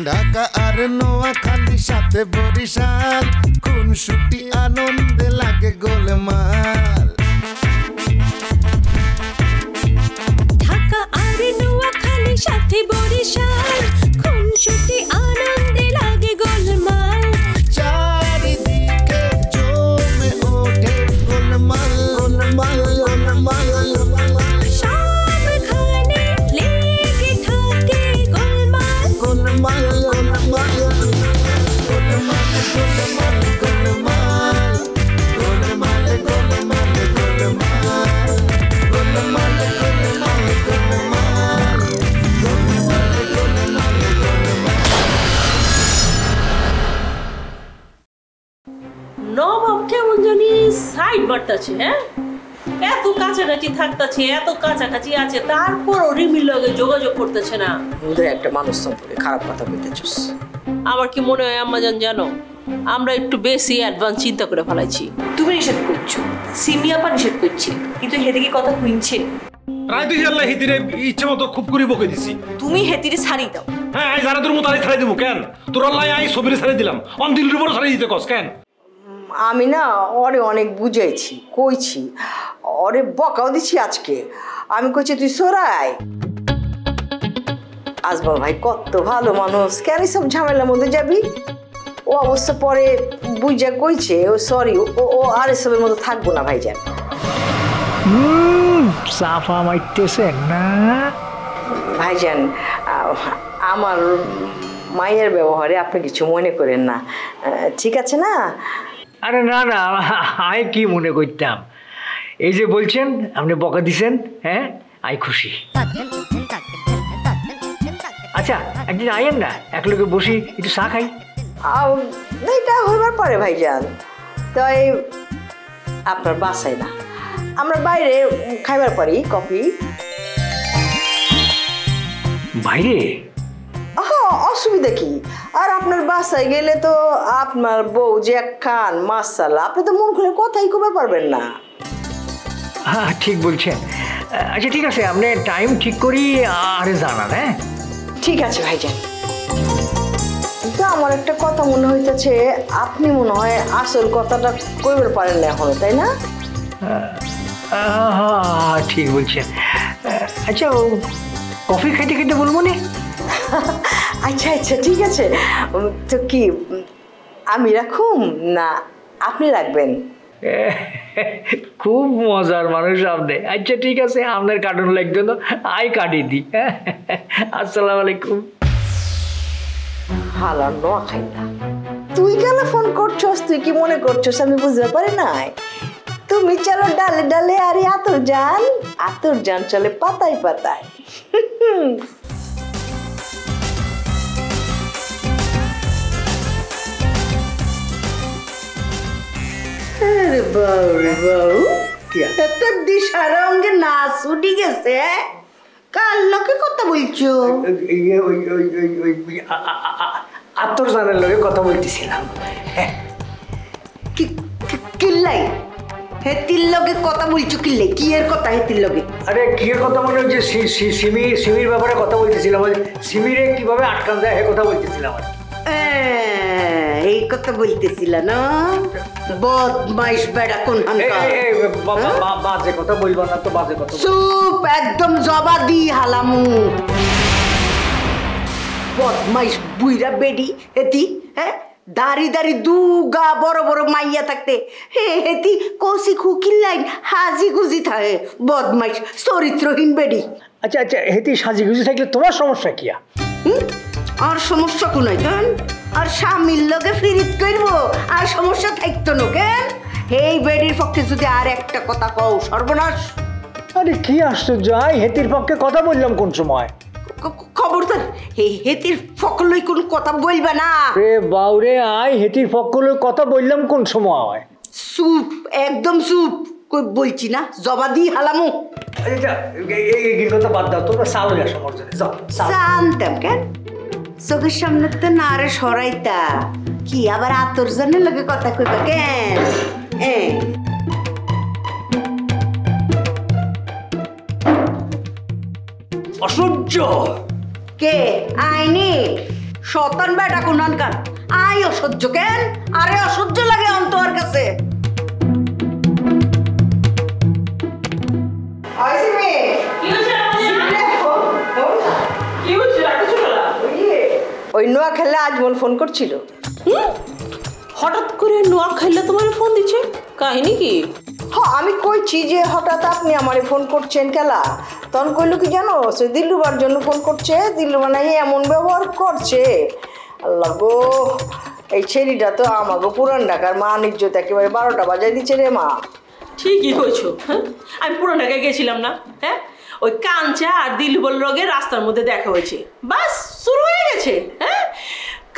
ঢাকা আর নোয়াখালী সাথে বরিশাল খুনসুটি আনন্দে লাগে গোলমাল। ঢাকা আর নোয়াখালী সাথে বরিশাল খুনসুটি আনন্দে লাগে গোলমাল। চারিদিকে জমে ওঠে গোলমাল গোলমাল গোলমাল গোলমাল। সবখানে লেগে থাকে গোলমাল গোলমাল গোলমাল গোলমাল গোলমাল গোলমাল গোলমাল গোলমাল গোলমাল গোলমাল গোলমাল নবাব কেমন জানি সাইড বাড়তেছে। হ্যাঁ, এত কাছাকাছি থাকতেছে, এত কাছাকাছি আছে, তারপরও রিমির লগে যোগাযোগ করতেছে না। ওদের একটা মানুষ সম্পর্কে খারাপ কথা বলতেছিস। আমার কি মনে হয় আম্মাজান জানো, আমরা একটু বেশি অ্যাডভান্স চিন্তা করে ফেলাইছি। তুমি নিষেধ করছো, সিমিয়াপা নিষেধ করছে, কিন্তু হেদিকে কথা কইছে। রায় তুই আল্লাহ হিতিরে ইচ্ছে মতো খুব করে বকে দিছি। তুমি হেতিরে ছাড়ি দাও। হ্যাঁ, আই জানা তোর মতো আই ছাড়াই দেবো কেন? তোর আল্লাহ আই সবিরে ছাড়াই দিলাম, দিল্লির উপরও ছাড়াই দিতে কস কেন? আমি না ওরে অনেক বুঝাইছি, কইছি, ওরে বকাও দিছি আজকে। আমি কইছি তুই সরাই। আজমল ভাই কত ভালো মানুষ, কেন সব ঝামেলার মধ্যে যাবি? ও অবশ্য পরে বুঝা কইছে ও সরি, ও আর এসবের মধ্যে থাকবো না ভাইজান। সাফা মাইতেছেন না ভাইজান, আমার মায়ের ব্যবহারে আপনি কিছু মনে করেন না, ঠিক আছে না? আরে না না, আই কি মনে করতাম, এই যে বলছেন আপনি বকা দিছেন, হ্যাঁ আই খুশি। আচ্ছা একদিন আইয়েন না, এক লোকে বসি একটু চা খাই। এটা হইবার পারে ভাইজান, তাই আপনার বাসায় না, আমরা বাইরে খাইবার পারি কফি। বাইরে? অসুবিধা কি? আর আপনার বাসায় গেলে তো আপনার বউ যে এক খান মাশাআল্লাহ, আপনি তো মন খুলে কথাই কবে পারবেন না। হ্যাঁ ঠিক বলছেন। আচ্ছা ঠিক আছে, আপনি টাইম ঠিক করি আরে জানান। হ্যাঁ ঠিক আছে ভাইজান। কিন্তু আমার একটা কথা মনে হইতেছে, আপনি মনে হয় আসল কথাটা কইবার পারেন না এখনো, তাই না? ঠিক বলছেন। আচ্ছা কফি খাইতে খাইতে বলবো না? আচ্ছা আচ্ছা ঠিক আছে। তো কি আমি রাখুম না আপনি রাখবেন? খুব মজার মানুষ আপনি। আচ্ছা ঠিক আছে, আপনার কার্টুন লাগতো না, আই কাটিয়ে দিই। আসসালামু আলাইকুম। হালা নোয়া খাই না, তুই কেন ফোন করছস? তুই কি মনে করছস আমি বুঝতে পারি নাই? তুমি চলো ডালে ডালে, আরে আতর জান চলে পাতায় পাতায়। আরে বাউ রে বাউ, এত দিশারা অঙ্গে নাচ উঠি গেছে। কার লোকে কথা বলছো? আতর জানের লোকে কথা বলতেছিলাম। কিল্লাই হেতির লগে কথা বলছো? কিল্লাই কি এর কথা হেতির লগে? আরে কি এর কথা মনে হচ্ছে? সিমির ব্যাপারে কথা বলতেছিলাম, সিমিরে কিভাবে আটকান যায় কথা বলতেছিলাম। এই কথা বলতেছিল না? বদমাইশ বেড়া কোন বাজে কথা বলবো না তো, বাজে কথা চুপ, একদম জবা দি হালামু। বদমাইশ বুইরা বেডি হেতি, হ্যাঁ দাড়ি দাড়ি দুগা বড় বড় মাইয়া থাকতে হেতি কৌশি খুকির লাইন হাজি গুজি থাকে। বদমাইশ চরিত্রহীন বেডি। আচ্ছা আচ্ছা, হেতি সাজি গুজি থাকলে তোমার সমস্যা কি? আর সমস্যা কোনাই কেন? আর স্বামীর লগে ফিরিত করবো আর সমস্যা থাকতো না কেন? এই বেডির পক্ষে যদি আর একটা কথা কও সর্বনাশ। আরে কি আশ্চর্য, হেতির পক্ষে কথা বললাম কোন সময়? খবরদার হেতির পক্ষ লই কোন কথা বলবা না। রে বাউরে, হেতির পক্ষ লই কথা বললাম কোন সময়? চুপ, একদম চুপ, কই বলছি না জবা দি হালামু। আচ্ছা এই কথা বাদ দাও, তোমরা চাও যা সমর্থ যাও। জানতাম কেন চোখের সামনে তো না রে সরাইতা, কি আবার আতর জনের লগে কথা কইবা কেন? অসহ্য। কে আইনি শতান বেটা কোনানকার আই অসহ্য কেন? আরে অসহ্য লাগে অন্তর কাছে। ওই নোয়া খেলে আজমল ফোন করছিল। হঠাৎ করে নোয়া খাইলে তোমার ফোন দিচ্ছে, কাহিনী কি? হ্যাঁ আমি কইছি যে হঠাৎ আপনি আমারে ফোন করছেন কেলা, তখন কইলো কি জানো, সে দিল্লুবার জন্য ফোন করছে, দিল্লুবা নাই এমন ব্যবহার করছে। আল্লাহ গো, এই ছেলেটা তো আমাকে পুরান ঢাকার মান ইজ্জত একেবারে 12টা বাজায় দিচ্ছে রে মা। ঠিকই হয়েছো। হ্যাঁ, আমি পুরান ঢাকায় গেছিলাম না, হ্যাঁ ওই কাঞ্চা আর দিলবল রোগে রাস্তার মধ্যে দেখা হয়েছে, বাস শুরু হয়ে গেছে। হ্যাঁ,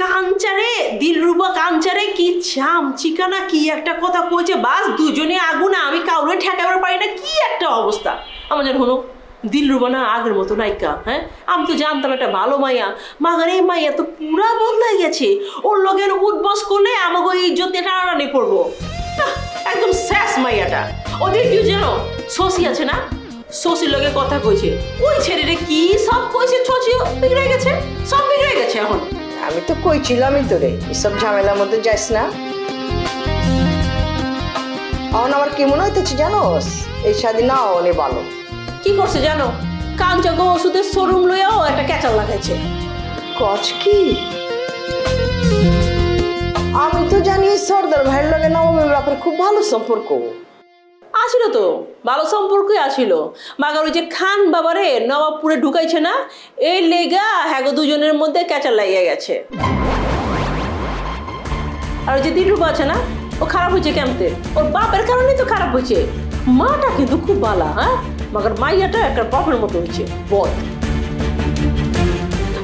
কাঞ্চারে দিলরুবা কাঞ্চারে কি চাম চিকানা কি একটা কথা কইছে, বাস দুজনে আগুনে, আমি কাউরে ঠেকাবার পারি না, কি একটা অবস্থা। আমার যেন হলো দিলরুবা না আগের মতো নায়িকা। হ্যাঁ, আমি তো জানতাম একটা ভালো মাইয়া, মাগার এই মাইয়া তো পুরা বদলাই গেছে। ওর লগের উঠবস করলে আমাকে ইজ্জত নিয়ে টানাটানি পড়বো, একদম শেষ মাইয়াটা। ওদের কেউ যেন শশী আছে না, শশীর লগে কথা কইছে, ওই ছেলেরে কি সব কইছে, শশীও বিগড়ে গেছে, সব বিগড়ে গেছে। এখন আমি তো কইছিলামই তোরে এসব ঝামেলার মধ্যে যাইস না। এখন আমার কি মনে হইতেছে জানোস, এই স্বাধীন না অনেক ভালো। কি করছে জানো, কাঞ্চা গো ওষুধের শোরুম লইয়াও একটা ক্যাচাল লাগাইছে। কচ কি? আমি তো জানি সর্দার ভাইয়ের লগে নবমীর ব্যাপারে খুব ভালো সম্পর্ক আসিল, তো ভালো সম্পর্কই আসিল। মাগার ওই যে খান বাবারে নবাবপুরে ঢুকাইছে না, এই লেগা হ্যাঁ দুজনের মধ্যে ক্যাচাল লাগিয়ে গেছে। আর ওই যে দিলরুবা আছে না, ও খারাপ হয়েছে কেমতে, ওর বাপের কারণেই তো খারাপ হয়েছে। মাটা কিন্তু খুব ভালো, হ্যাঁ মাগার মাইয়াটা একটা বাপের মতো হয়েছে বল।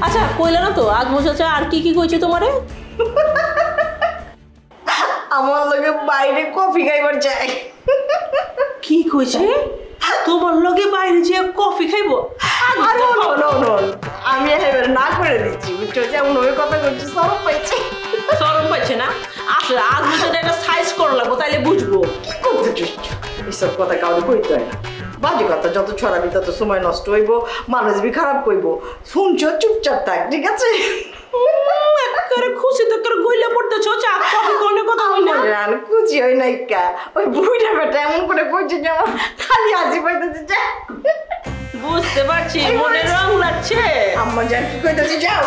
আচ্ছা কইলে না তো আজমল চাচা আর কি কি কইছে তোমারে? আমার লগে বাইরে কফি খাইবার যায়। কি কইছে? তোমার লগে বাইরে যে কফি খাইবো? আর আমি এবার না করে দিচ্ছি, বুঝছো, যেমন ওই কথা করছি সরম পাইছে। শরম পাচ্ছে না? আসলে আজমল চাচা একটা সাইজ করা লাগবো, তাইলে বুঝবো। কি করতে চাইছো? এসব কথা কাউকে কইতে হয় না, বাজে কথা যত ছড়াবি তত সময় নষ্ট হইব, মানুষ বি খারাপ কইব। শুনছো, চুপচাপ থাক, ঠিক আছে? করে খুশি তো করে গইলা পড়তেছো, চা কফি কোনে কথা হই না। জান খুশি হই নাই কা, ওই বুড়িটা বেটা এমন করে কইছে যে আমার খালি হাসি পাইতেছে। যা বুঝতে পারছি, মনে রং লাগছে। আম্মা জান কি কইতেছে, যাও।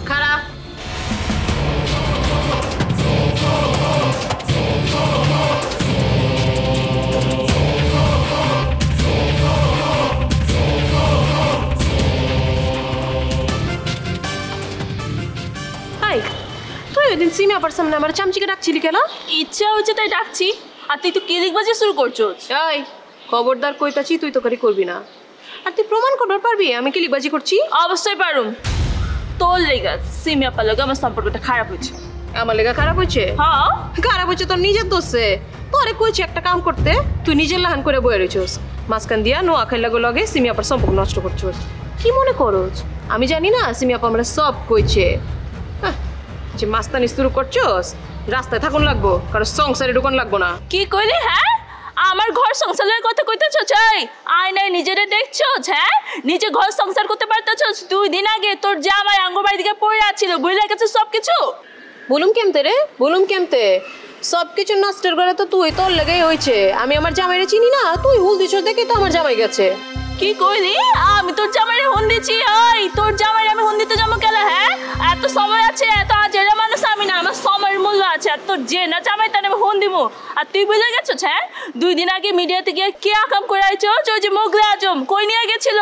খারাপ ওইদিন সিমি আপার সামনে আমার চামচিকে ডাকছিলি কেন? ইচ্ছা হচ্ছে তাই ডাকছি, আর তুই তো কেলিকবাজি শুরু করছো। এই খবরদার কইতাছি, তুই তো করি করবি না। আর তুই প্রমাণ করবার পারবি আমি কিলিকবাজি করছি? অবশ্যই পারুম। তোর লেগা সিমি আপার লগে আমার সম্পর্কটা খারাপ হয়েছে। আমার লেগা খারাপ হয়েছে? হ্যাঁ খারাপ হয়েছে তোর নিজের দোষে। তোরে কইছি একটা কাম করতে, তুই নিজের লাহান করে বয়ে রয়েছোস, মাঝখান দিয়া নোয়া খাইলা লগে সিমি আপার সম্পর্ক নষ্ট করছোস। কি মনে করোস আমি জানি না? সিমি আপা আমরা সব কইছে। যে মাস্তানি শুরু করছোস, রাস্তায় থাকুন লাগবো, কারণ সংসারে ঢুকন লাগবো না। কি কইলি? হ্যাঁ আমার ঘর সংসারের কথা কইতেছো? চাই আয়নায় নিজেরে দেখছো? হ্যাঁ নিজে ঘর সংসার করতে পারতেছো? 2 দিন আগে তোর জামাই আঙ্গবাড়ি দিকে পড়ে আছিল, বুঝলে গেছে সব কিছু। বলুম কেমতে রে, বলুম কেমতে? সব কিছু নষ্টের করে তো তুই, তোর লেগেই হয়েছে। আমি আমার জামাইরে চিনি না, তুই হুল দিছ দেখে তো আমার জামাই গেছে। কি কইলি? আমি তোর জামাইরে হুন দিছি? ওই তোর জামাইরে আমি হুন দিতে যাবো কেন? হ্যাঁ এত সময় আছে, এত আজেরা মানুষ আমি না, আমার সময়ের মূল্য আছে। আর তোর যে না জামাই তার আমি হুন দিব। আর তুই বুঝে গেছো? হ্যাঁ 2 দিন আগে মিডিয়াতে গিয়ে কে আকাম করে আইছো? ওই যে মোগলে আজম কই নিয়ে গেছিল,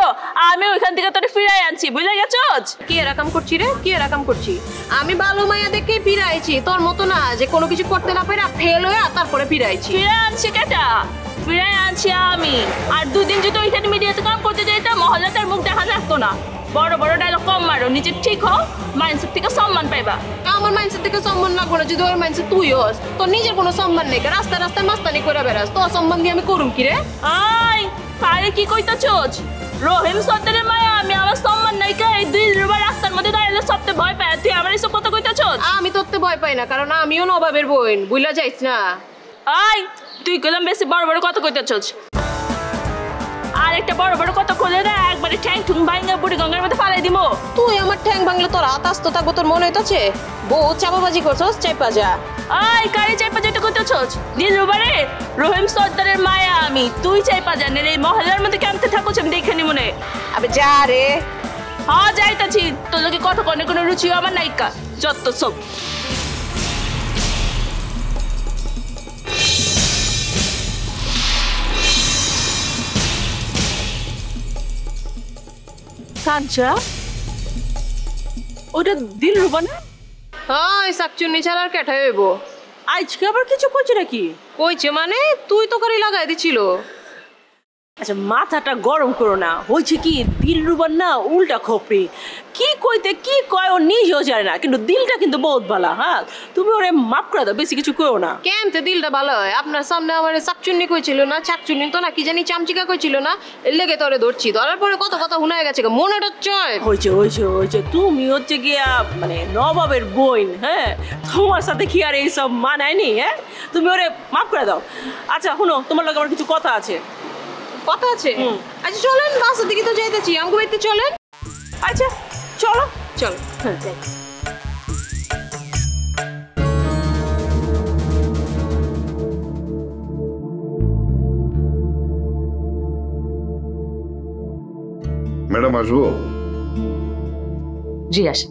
আমি ওইখান থেকে তোর ফিরাই আনছি, বুঝে গেছো? কি এরকম করছি রে, কি এরকম করছি? আমি ভালো মাইয়া দেখে ফিরাইছি, তোর মতো না যে কোনো কিছু করতে না পারে ফেল হয়ে তারপরে ফিরাইছি। ফিরে আনছি কেটা? ফিরে আনছি আমি। আর 2 দিন যদি ওইখানে মিডিয়াতে কাম করতে যাইতাম, মহল্লা তার মুখ দেখা থাকতো না। বড় বড় ডায়লগ কম মারো, নিজে ঠিক হও, মাইন্ডসেট থেকে সম্মান পাইবা। আমার মাইন্ডসেট থেকে সম্মান লাগবো না, যদি ওই মাইন্ডসেট তুই হস। তোর নিজের কোনো সম্মান নেই, রাস্তা রাস্তায় মাস্তানি করে বেড়াস, তোর সম্মান দিয়ে আমি করুম কি রে? আই কারে কি কইতাছোস? রহিম সর্দারের মায়া আমি, আমার সম্মান নাই কা? এই দিলরুবা রাস্তার মধ্যে দাঁড়ালে সবচেয়ে ভয় পায়, তুই আমার এসব কথা কইতাছস? আমি তোরতে ভয় পাই না, কারণ আমিও নবাবের বোন, বুইলা যাইস না। আই তুই কইলাম বেশি বড় বড় কথা কইতাছস, আর একটা বড় বড় কথা কইলে না একবারে ঠ্যাং ঠুং ভাঙা বুড়ি গঙ্গার মধ্যে ফালাই দিমু। তুই আমার ঠ্যাং ভাঙলে তোর হাত আসতো থাকবো, তোর মনে হইতাছে? বউ চাপাবাজি করছস, চাইপা যা। আই কারে চাইপা যেটা কইতাছস? দিলরুবারে রহিম সর্দারের মায়া আমি, তুই চাইপা জানেন এই মহল্লার মধ্যে কেমতে থাকোছ আমি দেখে নি মনে। আবে যা রে। হ্যাঁ যাইতাছি, তোর লোকে কথা কনে কোনো রুচিও আমার নাইকা, যত সব। কাঞ্চা ওটা দিলরুবা না? হ্যাঁ, এই শাকচুন্নি ছাড়া আর কেঠা হইব? আজকে আবার কিছু করছে নাকি? কইছে মানে তুই তো করে লাগাই দিছিল। আচ্ছা মাথাটা গরম করো না, হয়েছে কি দিলরুবার না উল্টা খোপড়ি, কি কইতে কি কয় ও নিজেও জানে না, কিন্তু দিলটা কিন্তু বহুত ভালো। হ্যাঁ তুমি ওরে মাফ করে দাও, বেশি কিছু কইও না। কেমতে দিলটা ভালো হয়? আপনার সামনে আমার শাকচুন্নি কইছিল না, শাকচুন্নি তো না কি জানি চামচিকা কইছিল না, এর লেগে তোরে ধরছি, ধরার পরে কত কথা শুনায় গেছে, মনেটা চয়। হয়েছে হয়েছে হয়েছে, তুমি হচ্ছে গিয়া মানে নবাবের বোন, হ্যাঁ তোমার সাথে কি আর এইসব মানায়নি? হ্যাঁ তুমি ওরে মাফ করে দাও। আচ্ছা শুনো, তোমার লোক আমার কিছু কথা আছে। কথা আছে? আচ্ছা চলেন, বাসার দিকে তো যাইতেছি, আমাকে বাড়িতে চলেন। আচ্ছা চলো চল। হ্যাঁ যাই। ম্যাডাম আসবো? জি আসেন।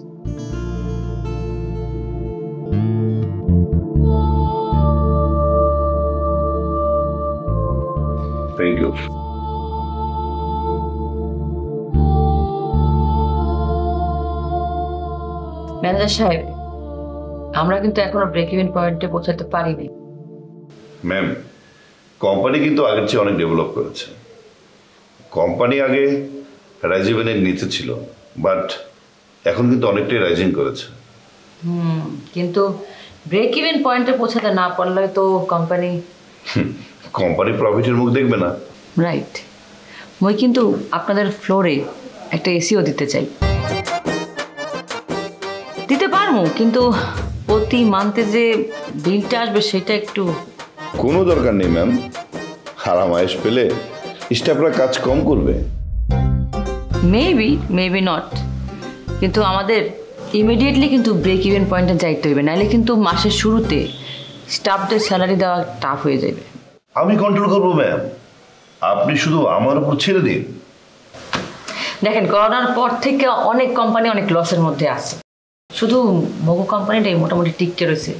Thank you. ম্যানেজার সাহেব, আমরা কিন্তু এখনো ব্রেক ইভেন পয়েন্টে পৌঁছাতে পারিনি। ম্যাম, কোম্পানি কিন্তু আগের চেয়ে অনেক ডেভেলপ করেছে। কোম্পানি আগে রাইজিভেনের নিচে ছিল, বাট এখন কিন্তু অনেকটাই রাইজিং করেছে। কিন্তু ব্রেক ইভেন পয়েন্টে পৌঁছাতে না পারলে তো কোম্পানি প্রফিটের মুখ দেখবে না। রাইট। মই কিন্তু আপনাদের ফ্লোরে একটা এসিও দিতে চাই। দিতে পারবো, কিন্তু প্রতি মান্থে যে বিলটা আসবে সেটা একটু। কোনো দরকার নেই ম্যাম, হারাম আয়েশ পেলে স্টাফরা কাজ কম করবে। মেবি নট, কিন্তু আমাদের ইমিডিয়েটলি কিন্তু ব্রেক ইভেন পয়েন্টে যাইতে হবে, নাহলে কিন্তু মাসের শুরুতে স্টাফদের স্যালারি দেওয়া টাফ হয়ে যাবে। আমি কন্ট্রোল করবো ম্যাম, আপনি শুধু আমার উপর ছেড়ে দিন। দেখেন, করোনার পর থেকে অনেক কোম্পানি অনেক লসের মধ্যে আছে, শুধু মগু কোম্পানিটাই মোটামুটি টিকতে রয়েছে,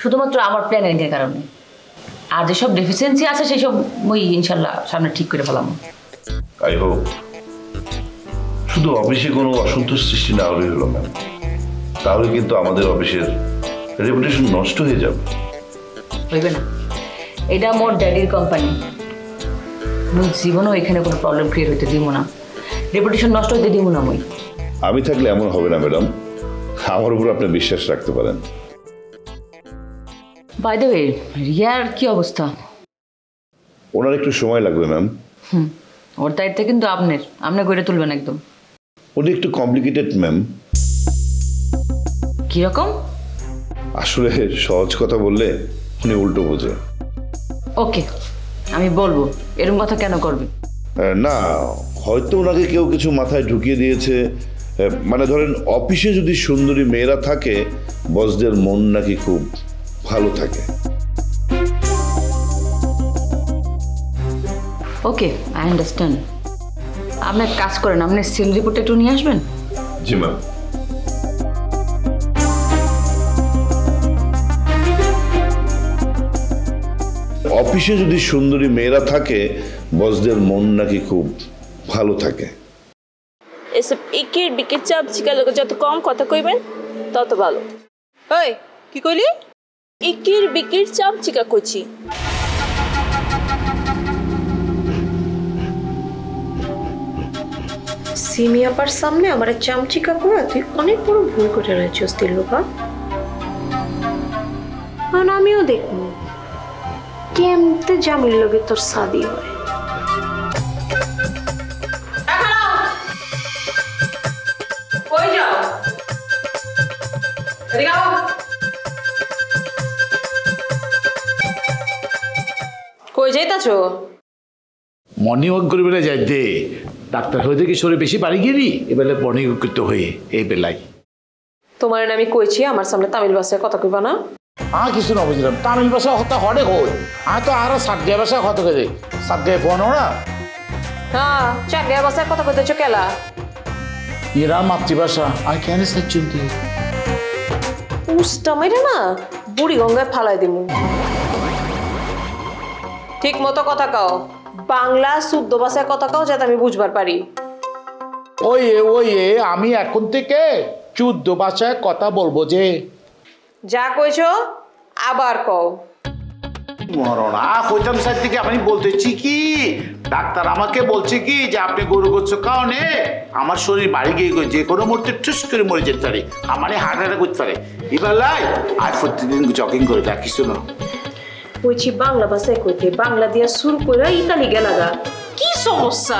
শুধুমাত্র আমার প্ল্যানিংয়ের কারণে। আর যেসব ডেফিসিয়েন্সি আছে সেসব মই ইনশাল্লাহ সামনে ঠিক করে ফেলাম। আই হোপ শুধু অফিসে কোনো অসন্তোষ সৃষ্টি না হলে হলো ম্যাম, তাহলে কিন্তু আমাদের অফিসের রেপুটেশন নষ্ট হয়ে যাবে। হইবে না, এটা মোর ড্যাডির কোম্পানি, মুই জীবনেও এখানে কোনো প্রবলেম ক্রিয়েট হইতে দিব না, রেপুটেশন নষ্ট হইতে দিব না। মই আমি থাকলে এমন হবে না ম্যাডাম, আমার উপর আপনি বিশ্বাস রাখতে পারেন। বাই দ্য ওয়ে, রিয়ার কি অবস্থা? ওনার একটু সময় লাগবে ম্যাম। ওর দায়িত্ব কিন্তু আপনি গড়ে তুলবেন একদম। উনি একটু কমপ্লিকেটেড ম্যাম। কিরকম? আসলে সহজ কথা বললে উনি উল্টো বোঝে। ওকে, আমি বলবো। এরকম কথা কেন করবে? না, হয়তো ওনাকে কেউ কিছু মাথায় ঢুকিয়ে দিয়েছে, মানে ধরেন অফিসে যদি সুন্দরী মেয়েরা থাকে বসদের মন নাকি খুব ভালো থাকে। ওকে, আই আন্ডারস্ট্যান্ড। আপনি এক কাজ করেন, আপনি সেল রিপোর্ট একটু নিয়ে আসবেন। জি ম্যাম। অফিসে যদি সুন্দরী মেয়েরা থাকে বসদের মন নাকি খুব ভালো থাকে। এসব ইকির বিকির চাপ চিকালোকে যত কম কথা কইবেন তত ভালো। ওই কি কইলি? ইকির বিকির চাপ চিকা কইছি। সিমি আপার সামনে আমার চামচিকা করা তুই অনেক বড় ভুল করে রয়েছিস দিলরুবা। কারণ আমিও দেখবো কেমতে জামিল লগে তোর শাদি হয়। এদিকে আও। কই যাইতাছো? মর্নিং ওয়াক করে বেলা যাই দে ডাক্তার হয়ে দেখি শরীর বেশি বাড়ি গেলি এবেলে মর্নিং ওয়াক করতে হয়ে এই বেলায়। তোমার আমি কইছি আমার সামনে তামিল ভাষায় কথা কইবা না। কিছু না বুঝলাম তামিল ভাষা হতা হরে হই তো আরো সাতগায় ভাষা কত করে সাতগায় ফোন ওরা হ্যাঁ চারগায় ভাষায় কথা কইতেছো কেলা? এরা মাতৃভাষা আর কেন চিন্তি উষ্টা মাইরে না বুড়ি গঙ্গায় ফালাই দিমু। ঠিক মতো কথা কও, বাংলা শুদ্ধ ভাষায় কথা কও যাতে আমি বুঝবার পারি। ওই আমি এখন থেকে শুদ্ধ ভাষায় কথা বলবো যে। যা কইছো আবার কও। মরণা কইতাম স্যার থেকে আমি বলতেছি কি ডাক্তার আমাকে বলছে কি যে আপনি গরু গোচ্ছ কারণে আমার শরীর বাড়ি গিয়ে যে কোনো মুহূর্তে ঠুস করে মরে যেতে পারে আমার হার্ট অ্যাটাক করতে পারে এবার লাই আর প্রতিদিন জগিং করে দেখ কিছু না কইছি বাংলা ভাষায় কইতে বাংলা দিয়া শুরু করে ইতালি গেলাগা কি সমস্যা?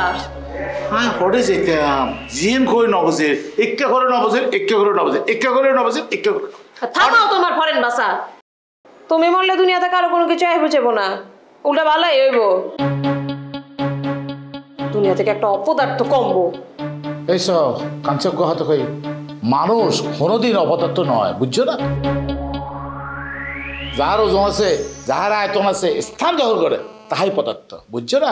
হ্যাঁ পড়ে যেতাম জিএম করে নবজের এক্কা করে নবজের এক্কা করে নবজের এক্কা করে নবজের এক্কা করে। থামাও তোমার ফরেন ভাষা। তুমি মরলে দুনিয়াতে কারো কোনো কিছু আই বুঝেবো না, উল্টা ভালাই হইব। দুনিয়া থেকে একটা অপদার্থ কমবো। এইসব কাঞ্চজ্ঞ হাতে কই মানুষ কোনোদিন অপদার্থ নয় বুঝছো না। যার ওজন আছে যাহার আয়তন আছে স্থান দখল করে তাহাই পদার্থ বুঝছো না।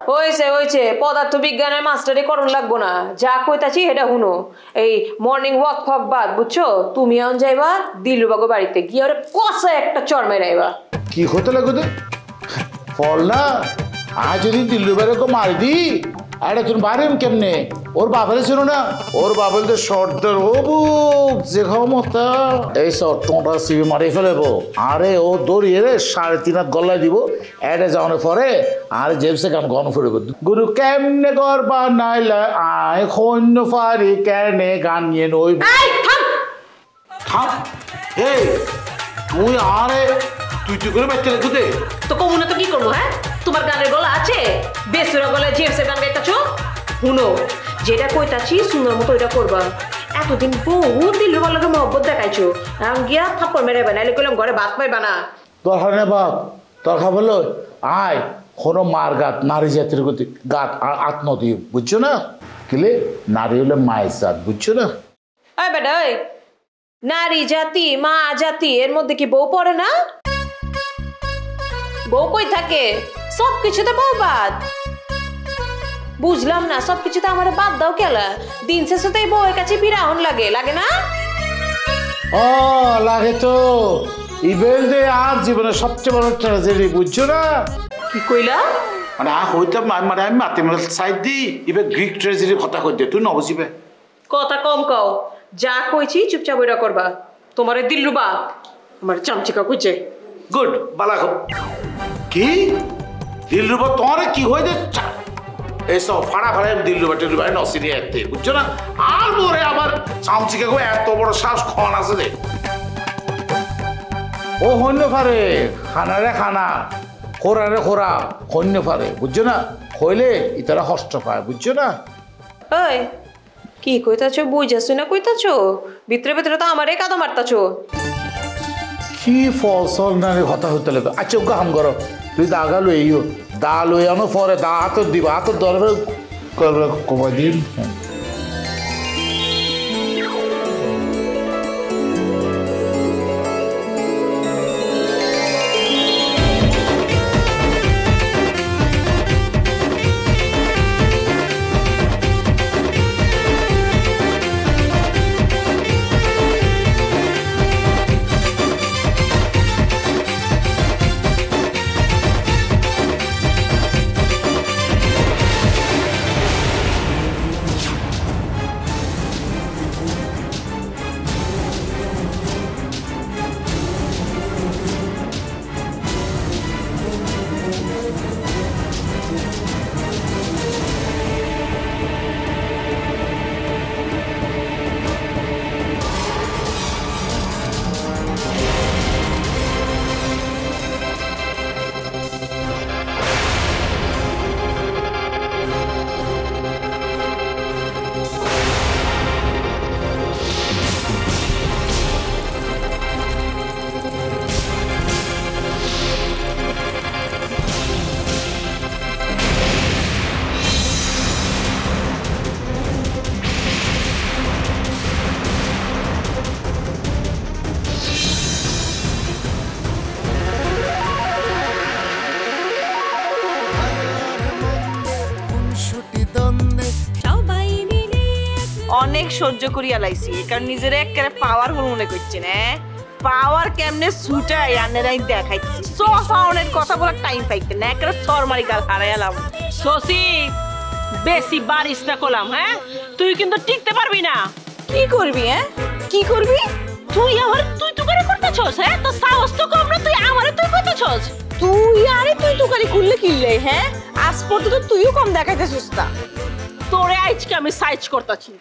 হয়েছে পদার্থ বিজ্ঞানের মাস্টারি করণ লাগবো না, যা কইতাছি এটা শুনো। এই মর্নিং ওয়াক ফক বাদ বুঝছো, তুমি আন যাইবা দিলুবাগো বাড়িতে গিয়ে ওরে কষা একটা চর মেরাইবা। কি হতে লাগবে ফল না আজ যদি দিল্লুবারে কো মারি দি আরে তুমি বাড়িম কেমনে ওর বাবারে ছিল না ওর বাবার তো সর্দার ও বুক যে ক্ষমতা এই সটটা সিবি মারি ফেলেবো আরে ও দৌড়িয়ে রে 3.5 হাত গলায় দিব এডে যাওয়ানোর পরে আর জেমসে গান গন ফুরবে গুরু কেমনে গরবা নাইলা আয় খন্য ফারি কেনে গান নিয়ে নই থাম এই তুই আরে তুই করে বাইতে লাগু দে তো কমুনে তো কি করবো? হ্যাঁ তোমার গানের গলা আছে? বেসুরা গলায় জেমসের গান গাইতাছো? শুনো যেটা কইতাছি সুন্দর মতো ওইটা করবা। এতদিন বহু দিলরুবার লগে মহব্বত দেখাইছো, এখন গিয়া থাপ্পড় মেরে বানাইলে কইলাম ঘরে ভাত পাইবা না। দরকার নেই বাপ দরকার বললো আয় কোনো মার গাত নারী জাতির গতি গাত আত্মদি বুঝছো না কিলে নারী হলে মায়ের জাত বুঝছো না। এই বেটা ওই নারী জাতি মা জাতি এর মধ্যে কি বউ পড়ে না? বউ কই থাকে? সব কিছুতে বউ বাদ। বুঝলাম না সবকিছুতে আমার বাদ দাও কেলা? দিন শেষে তো এই বউয়ের কাছে বিরাহন লাগে না? ও লাগে তো ইভেন দে আর জীবনের সবচেয়ে বড় ট্র্যাজেডি বুঝছো না। কি কইলা? মানে হইতাম মানে আমি মাথেমেটিক্যাল সাইড দি ইবে গ্রিক ট্র্যাজেডি কথা কই দে তুই ন বুঝিবে কথা কম কও, যা কইছি চুপচাপ ওইটা করবা। তোমার দিলরুবা আমার চামচিকা কইছে। গুড বালা কি দিলরুবা তোমার কি হই দে এইসব ফাড়া দিলরুবা টিলরুবা নসিনি এতে বুঝছো না। আর মোরে আবার চামচিকা কই এত বড় শ্বাস খন আছে দে ও হন্য পারে খানা রে খানা খোরা রে খোরা হন্য পারে বুঝছো না। হইলে ইতারা কষ্ট পায় বুঝছো না। ওই কি কইতাছো বুঝাছো না কইতাছো? ভিতরে তো আমারে কাদা মারতাছো। কি ফলসল না কথা হইতে লাগবে। আচ্ছা ওকে হাম করো তুই দাগা লইও দা লই আনো পরে দা হাতত দিবা হাতত ধরবে করবে কমাই দিন। অনেক সহ্য করিয়া লাইছি, কারণ নিজের একেবারে পাওয়ারফুল মনে করছে না। পাওয়ার কেমনে ছুটাই আনেরাই দেখাইছি। সোফাউনের কথা বলার টাইম পাইতে না, একেবারে সরমারি গাল হারাইলাম। শশী বেশি বারিশ না করলাম, হ্যাঁ তুই কিন্তু টিকতে পারবি না। কি করবি? কি করবি? তুই তুই করে করতেছস, হ্যাঁ তোর সাহস তো কম না, তুই আমারে তুই করতেছস। তুই আরে তুই তুকারি খুললে কিনলে, হ্যাঁ আজ পর্যন্ত তুইও কম দেখাইতেছিস না। তোরে আজকে আমি সাইজ করতেছি।